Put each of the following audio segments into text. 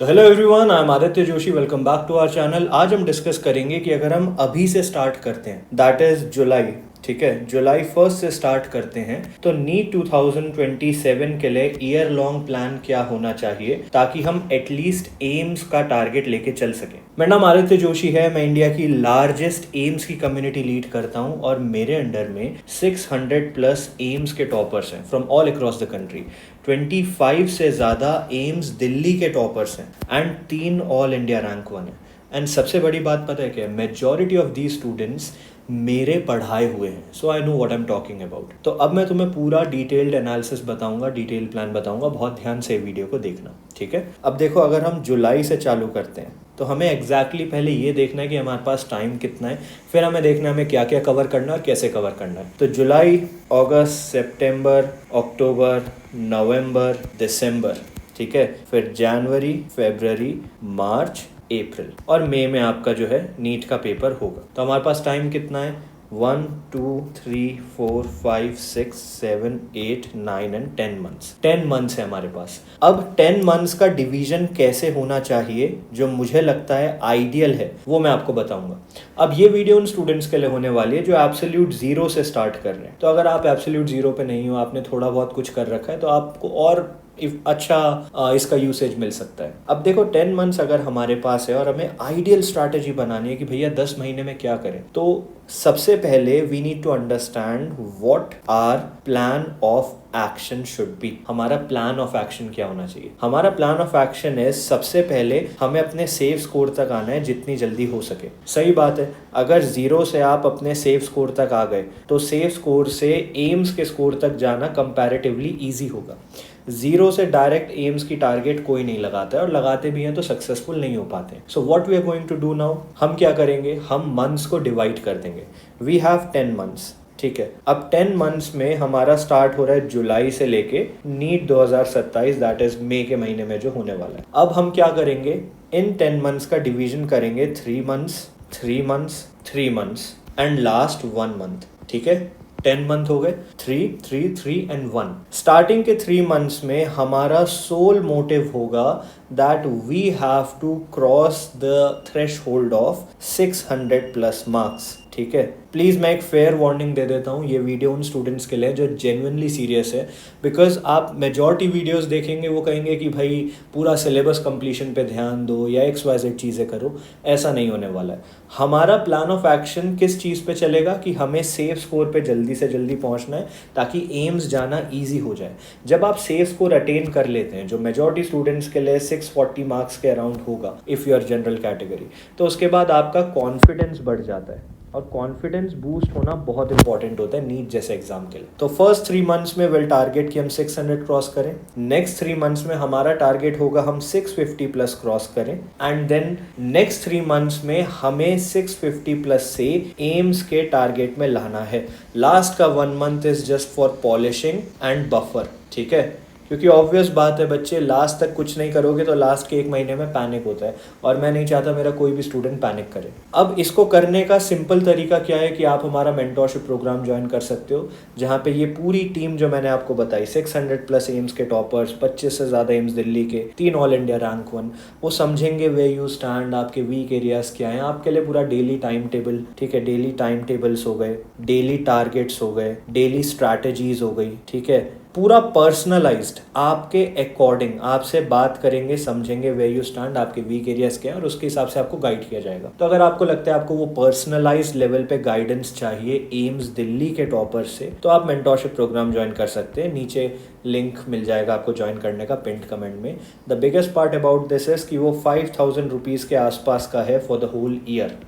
तो hello everyone, I am Aditya Joshi. Welcome back to our channel. आज हम डिस्कस करेंगे कि अगर हम अभी से स्टार्ट करते हैं, दैट इज जुलाई, ठीक है, जुलाई 1 से स्टार्ट करते हैं, तो नीट 2027 के लिए ईयर लॉन्ग प्लान क्या होना चाहिए ताकि हम एटलीस्ट एम्स का टारगेट लेके चल सकें। मेरा नाम आदित्य जोशी है। मैं इंडिया की लार्जेस्ट एम्स की कम्युनिटी लीड करता हूं और मेरे अंडर में 600 प्लस एम्स के टॉपर्स हैं from all across the country. 25 से ज़्यादा एम्स दिल्ली के टॉपर्स हैं एंड 3 ऑल इंडिया रैंक 1 है। एंड सबसे बड़ी बात पता है क्या है? मेजॉरिटी ऑफ दी स्टूडेंट्स मेरे पढ़ाए हुए हैं, so I know what I am talking about. तो अब मैं तुम्हें पूरा डिटेल्ड एनालिसिस बताऊंगा, डिटेल प्लान बताऊंगा। बहुत ध्यान से वीडियो को देखना, ठीक है। अब देखो, अगर हम जुलाई से चालू करते हैं तो हमें एग्जैक्टली पहले ये देखना है कि हमारे पास टाइम कितना है, फिर हमें देखना है हमें क्या क्या कवर करना है और कैसे कवर करना है। तो जुलाई, अगस्त, सितंबर, अक्टूबर, नवंबर, दिसंबर, ठीक है, फिर जनवरी, फरवरी, मार्च, अप्रैल और मई में आपका जो है नीट का पेपर होगा। तो हमारे पास टाइम कितना है? 1 2 3 4 5 6 7 8 9 एंड 10 मंथ्स। 10 मंथ्स है हमारे पास। अब 10 मंथ्स का डिवीजन कैसे होना चाहिए, जो मुझे लगता है आइडियल है, वो मैं आपको बताऊंगा। अब ये वीडियो उन स्टूडेंट्स के लिए होने वाली है जो एब्सोल्यूट जीरो से स्टार्ट कर रहे हैं। तो अगर आप एब्सोल्यूट जीरो पे नहीं हो, आपने थोड़ा बहुत कुछ कर रखा है, तो आपको और अच्छा इसका यूसेज मिल सकता है। अब देखो, 10 मंथ्स अगर हमारे पास है और हमें आइडियल स्ट्रैटेजी बनानी है कि भैया 10 महीने में क्या करें, तो सबसे पहले we need to understand what are plan of action should be. हमारा प्लान ऑफ एक्शन क्या होना चाहिए? हमारा प्लान ऑफ एक्शन है, सबसे पहले हमें अपने सेफ स्कोर तक आना है जितनी जल्दी हो सके। सही बात है, अगर जीरो से आप अपने सेफ स्कोर तक आ गए तो सेफ स्कोर से एम्स के स्कोर तक जाना कंपैरेटिवली ईजी होगा। जीरो से डायरेक्ट एम्स की टारगेट कोई नहीं लगाता है, और लगाते भी हैं तो सक्सेसफुल नहीं हो पाते। So what we are going to do now, हम क्या करेंगे, हम मंथ्स को डिवाइड कर देंगे। वी हैव 10 मंथ्स, ठीक है। अब 10 मंथ्स में हमारा स्टार्ट हो रहा है जुलाई से लेके नीट 2027, दैट इज मई के महीने में जो होने वाला है। अब हम क्या करेंगे, इन 10 मंथ्स का डिवीजन करेंगे 3 months, 3 months, 3 months and last 1 month, ठीक है। 10 मंथ हो गए, 3 3 3 एंड 1। स्टार्टिंग के 3 मंथ्स में हमारा सोल मोटिव होगा that we have to cross the threshold of 600 plus marks, ठीक है। प्लीज़ मैं एक फेयर वार्निंग दे देता हूँ, ये वीडियो उन स्टूडेंट्स के लिए जो जेन्युइनली सीरियस है। बिकॉज आप मेजॉरिटी वीडियोस देखेंगे वो कहेंगे कि भाई पूरा सिलेबस कंप्लीशन पे ध्यान दो या XYZ चीज़ें करो। ऐसा नहीं होने वाला है। हमारा प्लान ऑफ एक्शन किस चीज़ पे चलेगा कि हमें सेफ स्कोर पे जल्दी से जल्दी पहुँचना है ताकि एम्स जाना ईजी हो जाए। जब आप सेफ स्कोर अटेन कर लेते हैं, जो मेजॉरिटी स्टूडेंट्स के लिए 640 मार्क्स के अराउंड होगा if you are general category, तो उसके बाद आपका कॉन्फिडेंस बढ़ जाता है, और कॉन्फिडेंस बूस्ट होना बहुत इंपॉर्टेंट होता है नीट जैसे एग्जाम के लिए। तो फर्स्ट 3 मंथ्स में विल टारगेट कि हम 600 क्रॉस करें। नेक्स्ट 3 मंथ्स में हमारा टारगेट होगा हम 650 प्लस क्रॉस करें, एंड देन नेक्स्ट 3 मंथ्स में हमें 650 प्लस से एम्स के टारगेट में लाना है। लास्ट का 1 month is just for polishing and buffer, ठीक है। क्योंकि ऑब्वियस बात है बच्चे, लास्ट तक कुछ नहीं करोगे तो लास्ट के 1 महीने में पैनिक होता है, और मैं नहीं चाहता मेरा कोई भी स्टूडेंट पैनिक करे। अब इसको करने का सिंपल तरीका क्या है कि आप हमारा मेंटोरशिप प्रोग्राम ज्वाइन कर सकते हो, जहाँ पे ये पूरी टीम जो मैंने आपको बताई, 600 प्लस एम्स के टॉपर्स, 25 से ज़्यादा एम्स दिल्ली के, 3 ऑल इंडिया रैंक 1, वो समझेंगे वे यू स्टैंड, आपके वीक एरियाज क्या हैं, आपके लिए पूरा डेली टाइम टेबल, ठीक है, डेली टाइम टेबल्स हो गए, डेली टारगेट्स हो गए, डेली स्ट्रैटेजीज हो गई, ठीक है, पूरा पर्सनलाइज्ड आपके अकॉर्डिंग आपसे बात करेंगे, समझेंगे वे यू स्टैंड, आपके वीक एरियाज क्या है, और उसके हिसाब से आपको गाइड किया जाएगा। तो अगर आपको लगता है आपको वो पर्सनलाइज्ड लेवल पे गाइडेंस चाहिए एम्स दिल्ली के टॉपर से, तो आप मेंटोरशिप प्रोग्राम ज्वाइन कर सकते हैं। नीचे लिंक मिल जाएगा आपको ज्वाइन करने का पिंड कमेंट में। The biggest part about this is कि वो 5000 रुपीज़ के आसपास का है फॉर द होल ईयर,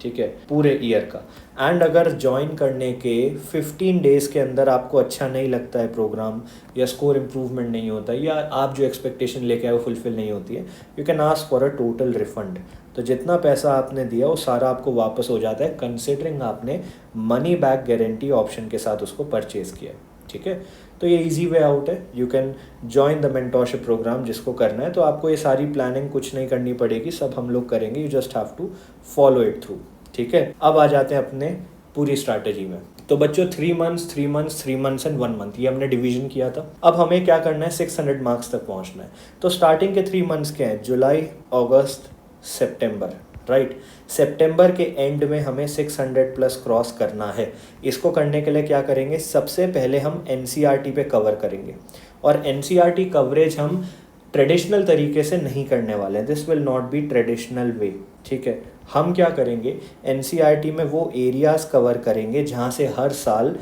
ठीक है, पूरे ईयर का। एंड अगर ज्वाइन करने के 15 डेज़ के अंदर आपको अच्छा नहीं लगता है प्रोग्राम, या स्कोर इम्प्रूवमेंट नहीं होता, या आप जो एक्सपेक्टेशन लेके आए वो फुलफिल नहीं होती है, you can ask for a total refund. तो जितना पैसा आपने दिया वो सारा आपको वापस हो जाता है, कंसिडरिंग आपने मनी बैक गारंटी ऑप्शन के साथ उसको परचेज़ किया है, ठीक है। तो ये इजी वे आउट है, you can join the mentorship program जिसको करना है। तो आपको ये सारी प्लानिंग कुछ नहीं करनी पड़ेगी, सब हम लोग करेंगे, you just have to follow it through, ठीक है। अब आ जाते हैं अपने पूरी स्ट्रैटेजी में। तो बच्चों 3 months 3 months 3 months and 1 month ये हमने डिवीजन किया था। अब हमें क्या करना है, 600 मार्क्स तक पहुंचना है। तो स्टार्टिंग के 3 मंथ्स क्या है, जुलाई, अगस्त, सितंबर, राइट। सितंबर के एंड में हमें 600 प्लस क्रॉस करना है। इसको करने के लिए क्या करेंगे, सबसे पहले हम एनसीईआरटी पे कवर करेंगे। और एनसीईआरटी कवरेज हम ट्रेडिशनल तरीके से नहीं करने वाले हैं, this will not be traditional way, ठीक है। हम क्या करेंगे, एनसीईआरटी में वो एरियाज कवर करेंगे जहाँ से हर साल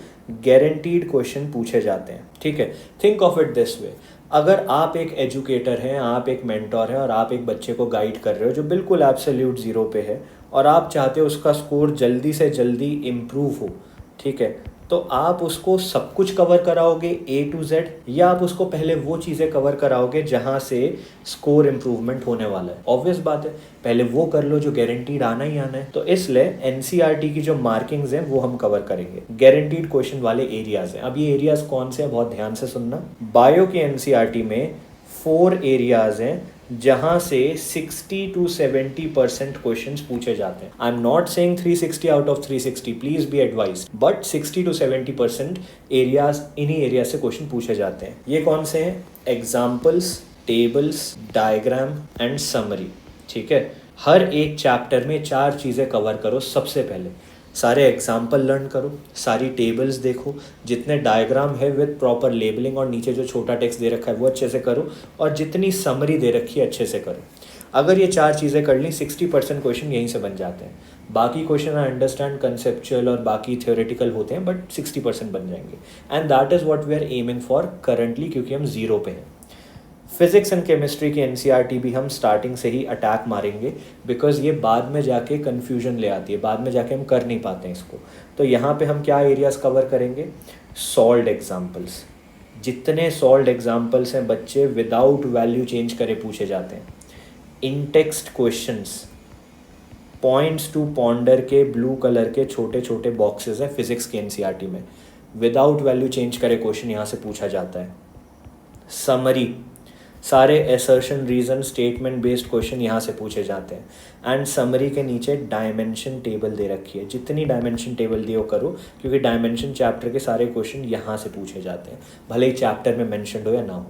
गारंटीड क्वेश्चन पूछे जाते हैं, ठीक है। Think of it this way, अगर आप एक एजुकेटर हैं, आप एक मेंटोर हैं और आप एक बच्चे को गाइड कर रहे हो जो बिल्कुल एब्सोल्यूट ज़ीरो पे है और आप चाहते हो उसका स्कोर जल्दी से जल्दी इम्प्रूव हो, ठीक है, तो आप उसको सब कुछ कवर कराओगे A to Z, या आप उसको पहले वो चीज़ें कवर कराओगे जहाँ से स्कोर इम्प्रूवमेंट होने वाला है। ऑब्वियस बात है, पहले वो कर लो जो गारंटीड आना ही आना है। तो इसलिए एनसीईआरटी की जो मार्किंग्स हैं वो हम कवर करेंगे, गारंटीड क्वेश्चन वाले एरियाज हैं। अब ये एरियाज कौन से हैं, बहुत ध्यान से सुनना। बायो की एनसीईआरटी में 4 एरियाज हैं जहां से 60 to 70% क्वेश्चंस पूछे जाते हैं। I am not saying 360 out of 360, please be advise, but 60 to 70% areas, इन्हीं एरिया से क्वेश्चन पूछे जाते हैं। ये कौन से हैं, examples, tables, diagram and summary, ठीक है। हर एक चैप्टर में 4 चीज़ें कवर करो। सबसे पहले सारे एग्जाम्पल लर्न करो, सारी टेबल्स देखो, जितने डायग्राम है विद प्रॉपर लेबलिंग और नीचे जो छोटा टेक्स्ट दे रखा है वो अच्छे से करो, और जितनी समरी दे रखी है अच्छे से करो। अगर ये 4 चीज़ें कर ली 60% क्वेश्चन यहीं से बन जाते हैं। बाकी क्वेश्चन आई अंडरस्टैंड कंसेप्चुअल और बाकी थ्योरेटिकल होते हैं, बट 60% बन जाएंगे। And that is what we are aiming for currently, क्योंकि हम 0 पे हैं। फिजिक्स एंड केमिस्ट्री की एनसीईआरटी भी हम स्टार्टिंग से ही अटैक मारेंगे, बिकॉज ये बाद में जाके कन्फ्यूजन ले आती है, बाद में जाके हम कर नहीं पाते हैं इसको। तो यहाँ पे हम क्या एरियाज कवर करेंगे, सॉल्व्ड एग्जाम्पल्स। जितने सॉल्व्ड एग्जाम्पल्स हैं बच्चे विदाउट वैल्यू चेंज करे पूछे जाते हैं। In text questions, points to ponder के ब्लू कलर के छोटे छोटे बॉक्सेस हैं फिजिक्स के एनसीईआरटी में, विदाउट वैल्यू चेंज करे क्वेश्चन यहाँ से पूछा जाता है। समरी, सारे assertion reason statement based question यहाँ से पूछे जाते हैं। एंड समरी के नीचे डायमेंशन टेबल दे रखी है, जितनी डायमेंशन टेबल दी हो करो, क्योंकि डायमेंशन चैप्टर के सारे क्वेश्चन यहाँ से पूछे जाते हैं, भले ही चैप्टर में मेंशन्ड हो या ना हो।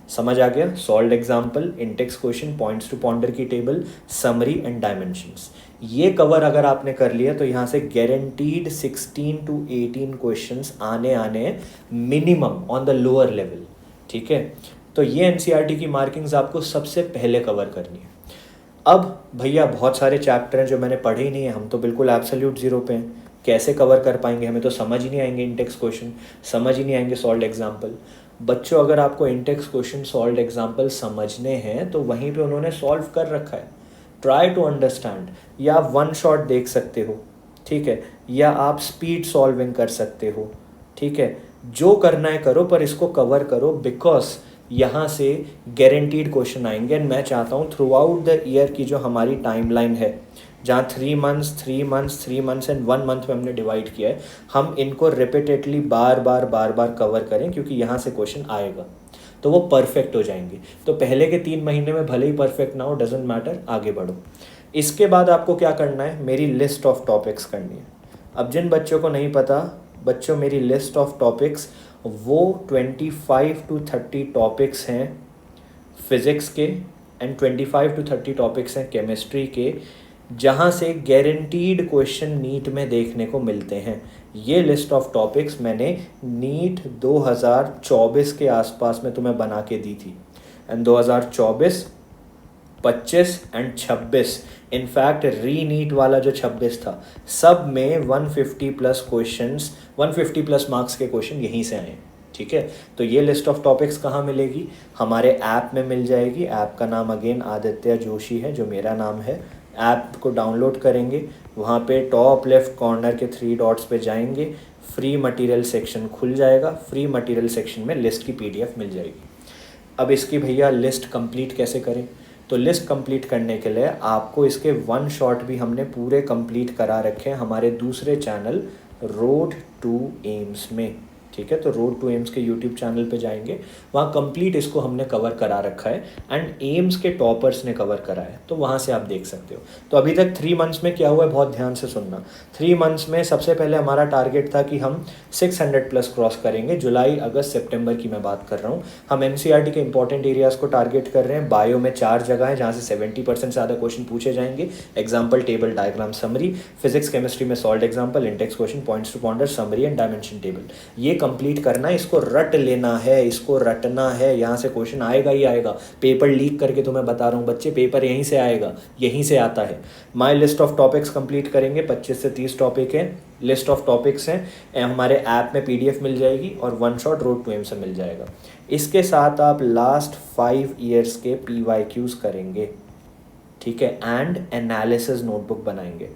समझ आ गया, solved example, intext question, points to ponder की टेबल, समरी एंड डायमेंशंस। ये कवर अगर आपने कर लिया तो यहाँ से गारंटीड 16 to 18 क्वेश्चंस आने minimum on the lower level, ठीक है। तो ये एनसीईआरटी की मार्किंग्स आपको सबसे पहले कवर करनी है। अब भैया बहुत सारे चैप्टर हैं जो मैंने पढ़े ही नहीं है, हम तो बिल्कुल एब्सोल्यूट 0 पे हैं, कैसे कवर कर पाएंगे, हमें तो समझ ही नहीं आएंगे इंटेक्स क्वेश्चन, समझ ही नहीं आएंगे सॉल्व्ड एग्जाम्पल। बच्चों अगर आपको इंटेक्स क्वेश्चन सॉल्व्ड एग्जाम्पल समझने हैं तो वहीं पे उन्होंने सॉल्व कर रखा है, ट्राई टू अंडरस्टैंड। या आप वन शॉट देख सकते हो, ठीक है, या आप स्पीड सॉल्विंग कर सकते हो, ठीक है, जो करना है करो, पर इसको कवर करो, बिकॉज यहाँ से गारंटीड क्वेश्चन आएंगे। एंड मैं चाहता हूँ थ्रू आउट द ईयर की जो हमारी टाइमलाइन है, जहाँ 3 months 3 months 3 months and 1 month में हमने डिवाइड किया है, हम इनको रिपीटेडली बार बार कवर करें, क्योंकि यहाँ से क्वेश्चन आएगा तो वो परफेक्ट हो जाएंगे। तो पहले के 3 महीने में भले ही परफेक्ट ना हो, डजेंट मैटर, आगे बढ़ो। इसके बाद आपको क्या करना है, मेरी लिस्ट ऑफ टॉपिक्स करनी है। अब जिन बच्चों को नहीं पता, बच्चों मेरी लिस्ट ऑफ टॉपिक्स वो 25 to 30 टॉपिक्स हैं फिज़िक्स के, एंड 25 to 30 टॉपिक्स हैं केमिस्ट्री के, जहाँ से गारंटीड क्वेश्चन नीट में देखने को मिलते हैं। ये लिस्ट ऑफ टॉपिक्स मैंने नीट 2024 के आसपास में तुम्हें बना के दी थी, एंड 2024, 25 एंड 26, इनफैक्ट री नीट वाला जो 26 था, सब में 150 प्लस क्वेश्चंस, 150 प्लस मार्क्स के क्वेश्चन यहीं से आए, ठीक है। तो ये लिस्ट ऑफ टॉपिक्स कहाँ मिलेगी, हमारे ऐप में मिल जाएगी। ऐप का नाम अगेन आदित्य जोशी है, जो मेरा नाम है। ऐप को डाउनलोड करेंगे, वहाँ पे टॉप लेफ्ट कॉर्नर के 3 डॉट्स पे जाएंगे, फ्री मटेरियल सेक्शन खुल जाएगा। फ्री मटेरियल सेक्शन में लिस्ट की PDF मिल जाएगी। अब इसकी भैया लिस्ट कंप्लीट कैसे करें, तो लिस्ट कंप्लीट करने के लिए आपको इसके 1 शॉट भी हमने पूरे कंप्लीट करा रखे हैं हमारे दूसरे चैनल रोड टू एम्स में, ठीक है। तो रोड टू एम्स के यूट्यूब चैनल पे जाएंगे, वहाँ कंप्लीट इसको हमने कवर करा रखा है एंड एम्स के टॉपर्स ने कवर करा है, तो वहाँ से आप देख सकते हो। तो अभी तक 3 मंथ्स में क्या हुआ है, बहुत ध्यान से सुनना। 3 मंथ्स में सबसे पहले हमारा टारगेट था कि हम 600 प्लस क्रॉस करेंगे, जुलाई अगस्त सितंबर की मैं बात कर रहा हूँ। हम एनसीईआरटी के इंपॉर्टेंट एरियाज़ को टारगेट कर रहे हैं। बायो में 4 जगह है जहाँ से 70% से ज़्यादा क्वेश्चन पूछे जाएंगे, example, table, diagram, summary. Physics chemistry में solve example, index question, points to ponder, summary and dimension table. ये कंप्लीट करना है, इसको रट लेना है, इसको रटना है। यहाँ से क्वेश्चन आएगा ही आएगा। पेपर लीक करके तो मैं बता रहा हूँ बच्चे, पेपर यहीं से आएगा, यहीं से आता है। My list of topics complete करेंगे, 25 से 30 टॉपिक है, लिस्ट ऑफ टॉपिक्स हैं, हमारे ऐप में PDF मिल जाएगी और one shot road to M से मिल जाएगा। इसके साथ आप लास्ट 5 ईयर्स के PYQs करेंगे, ठीक है, एंड एनालिसिस नोटबुक बनाएंगे।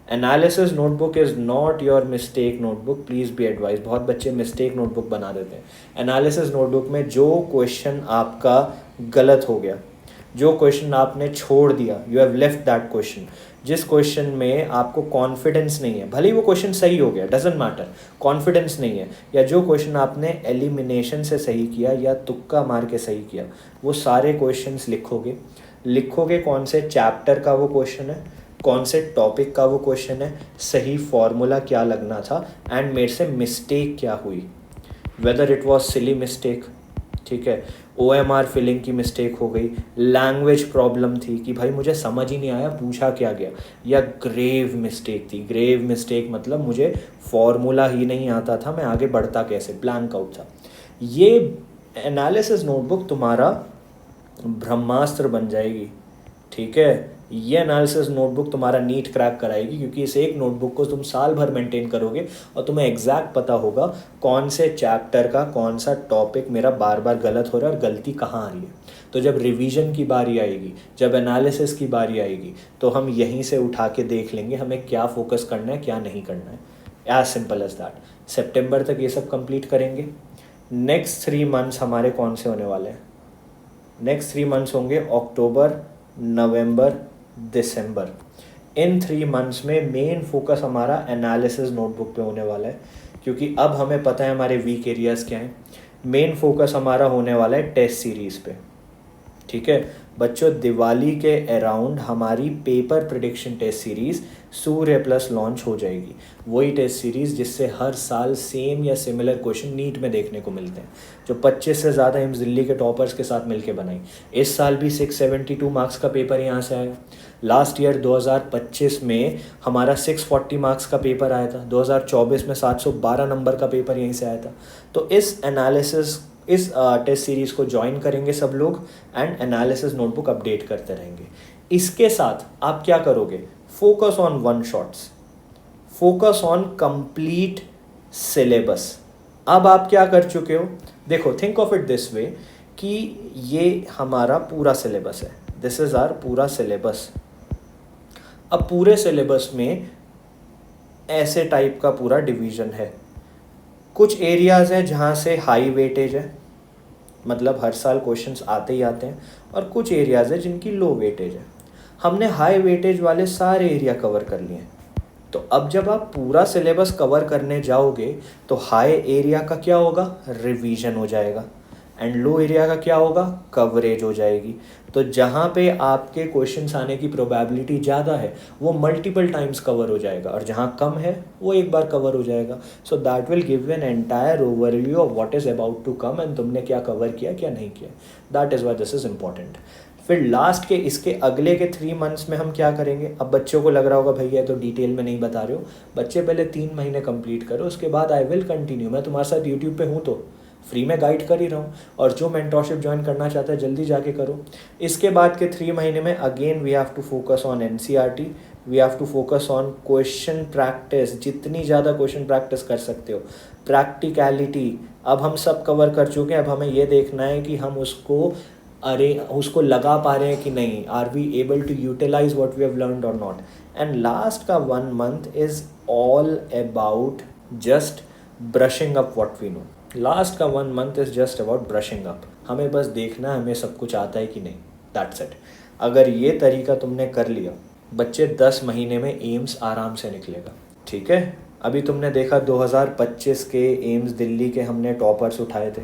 Analysis notebook is not your mistake notebook, please be advise. बहुत बच्चे मिस्टेक नोटबुक बना देते हैं। एनालिसिस नोटबुक में जो क्वेश्चन आपका गलत हो गया, जो क्वेश्चन आपने छोड़ दिया, you have left that question, जिस क्वेश्चन में आपको कॉन्फिडेंस नहीं है, भले ही वो क्वेश्चन सही हो गया, डजेंट मैटर, कॉन्फिडेंस नहीं है, या जो क्वेश्चन आपने एलिमिनेशन से सही किया या तुक्का मार के सही किया, वो सारे क्वेश्चंस लिखोगे कौन से चैप्टर का वो क्वेश्चन है, कौन से टॉपिक का वो क्वेश्चन है, सही फॉर्मूला क्या लगना था, एंड मेरे से मिस्टेक क्या हुई, whether it was silly mistake, ठीक है, OMR फिलिंग की मिस्टेक हो गई, लैंग्वेज प्रॉब्लम थी कि भाई मुझे समझ ही नहीं आया पूछा क्या गया, या ग्रेव मिस्टेक थी। ग्रेव मिस्टेक मतलब मुझे फॉर्मूला ही नहीं आता था, मैं आगे बढ़ता कैसे, ब्लैंक आउट था। ये एनालिसिस नोटबुक तुम्हारा ब्रह्मास्त्र बन जाएगी, ठीक है। ये एनालिसिस नोटबुक तुम्हारा नीट क्रैक कराएगी, क्योंकि इस एक नोटबुक को तुम साल भर मेंटेन करोगे और तुम्हें एग्जैक्ट पता होगा कौन से चैप्टर का कौन सा टॉपिक मेरा बार बार गलत हो रहा है और गलती कहाँ आ रही है। तो जब रिवीजन की बारी आएगी, जब एनालिसिस की बारी आएगी, तो हम यहीं से उठा के देख लेंगे हमें क्या फोकस करना है, क्या नहीं करना है। As simple as that. सितंबर तक ये सब कंप्लीट करेंगे। नेक्स्ट 3 मंथ्स हमारे कौन से होने वाले हैं? नेक्स्ट 3 मंथ्स होंगे अक्टूबर, नवंबर, दिसंबर। इन 3 मंथ्स में मेन फोकस हमारा एनालिसिस नोटबुक पे होने वाला है, क्योंकि अब हमें पता है हमारे वीक एरियाज़ क्या हैं। मेन फोकस हमारा होने वाला है टेस्ट सीरीज़ पे, ठीक है बच्चों। दिवाली के अराउंड हमारी पेपर प्रिडिक्शन टेस्ट सीरीज़ सूर्य प्लस लॉन्च हो जाएगी। वही टेस्ट सीरीज़ जिससे हर साल सेम या सिमिलर क्वेश्चन नीट में देखने को मिलते हैं, जो 25 से ज़्यादा एम्स दिल्ली के टॉपर्स के साथ मिलके बनाई। इस साल भी 672 मार्क्स का पेपर यहाँ से आया। लास्ट ईयर 2025 में हमारा 640 मार्क्स का पेपर आया था। 2024 में 712 नंबर का पेपर यहीं से आया था। तो इस टेस्ट सीरीज़ को ज्वाइन करेंगे सब लोग एंड एनालिसिस नोटबुक अपडेट करते रहेंगे। इसके साथ आप क्या करोगे? Focus on one shots, focus on complete syllabus. अब आप क्या कर चुके हो? देखो, think of it this way कि ये हमारा पूरा सिलेबस है, दिस इज आवर पूरा सिलेबस। अब पूरे सिलेबस में ऐसे टाइप का पूरा डिवीज़न है। कुछ एरियाज़ हैं जहाँ से हाई वेटेज है, मतलब हर साल क्वेश्चंस आते ही आते हैं, और कुछ एरियाज़ हैं जिनकी लो वेटेज है। हमने हाई वेटेज वाले सारे एरिया कवर कर लिए हैं। तो अब जब आप पूरा सिलेबस कवर करने जाओगे तो हाई एरिया का क्या होगा? रिवीजन हो जाएगा, एंड लो एरिया का क्या होगा? कवरेज हो जाएगी। तो जहाँ पे आपके क्वेश्चंस आने की प्रोबेबिलिटी ज़्यादा है वो मल्टीपल टाइम्स कवर हो जाएगा, और जहाँ कम है वो एक बार कवर हो जाएगा। So that will give an entire overview of what is about to come and तुमने क्या कवर किया, क्या नहीं किया। That is why this is important. फिर लास्ट के इसके अगले के 3 मंथ्स में हम क्या करेंगे? अब बच्चों को लग रहा होगा भैया तो डिटेल में नहीं बता रहे हो। बच्चे पहले 3 महीने कंप्लीट करो, उसके बाद आई विल कंटिन्यू। मैं तुम्हारे साथ यूट्यूब पे हूँ तो फ्री में गाइड कर ही रहा हूँ, और जो मेंटरशिप ज्वाइन करना चाहता है जल्दी जाके करो। इसके बाद के 3 महीने में again we have to focus on NCERT, we have to focus on question practice. जितनी ज़्यादा क्वेश्चन प्रैक्टिस कर सकते हो, प्रैक्टिकलिटी अब हम सब कवर कर चुके हैं। अब हमें ये देखना है कि हम उसको लगा पा रहे हैं कि नहीं, are we able to utilise what we have learned और नॉट। एंड लास्ट का 1 month is all about just brushing up what we know. Last का 1 month is just about brushing up. हमें बस देखना है हमें सब कुछ आता है कि नहीं, दैट्स इट। अगर ये तरीका तुमने कर लिया, बच्चे 10 महीने में एम्स आराम से निकलेगा, ठीक है। अभी तुमने देखा 2025 के एम्स दिल्ली के हमने टॉपर्स उठाए थे,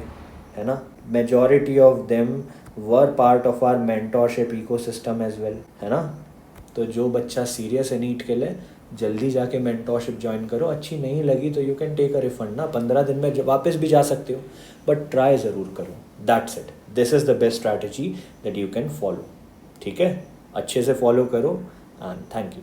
है ना। Majority of them were part of our mentorship ecosystem as well, है ना। तो जो बच्चा सीरियस है नीट के लिए, जल्दी जाके मेंटोरशिप ज्वाइन करो। अच्छी नहीं लगी तो you can take a refund ना, 15 दिन में वापस भी जा सकते हो, बट ट्राई ज़रूर करो। That's it, this is the best strategy that you can follow. ठीक है, अच्छे से फॉलो करो एंड थैंक यू।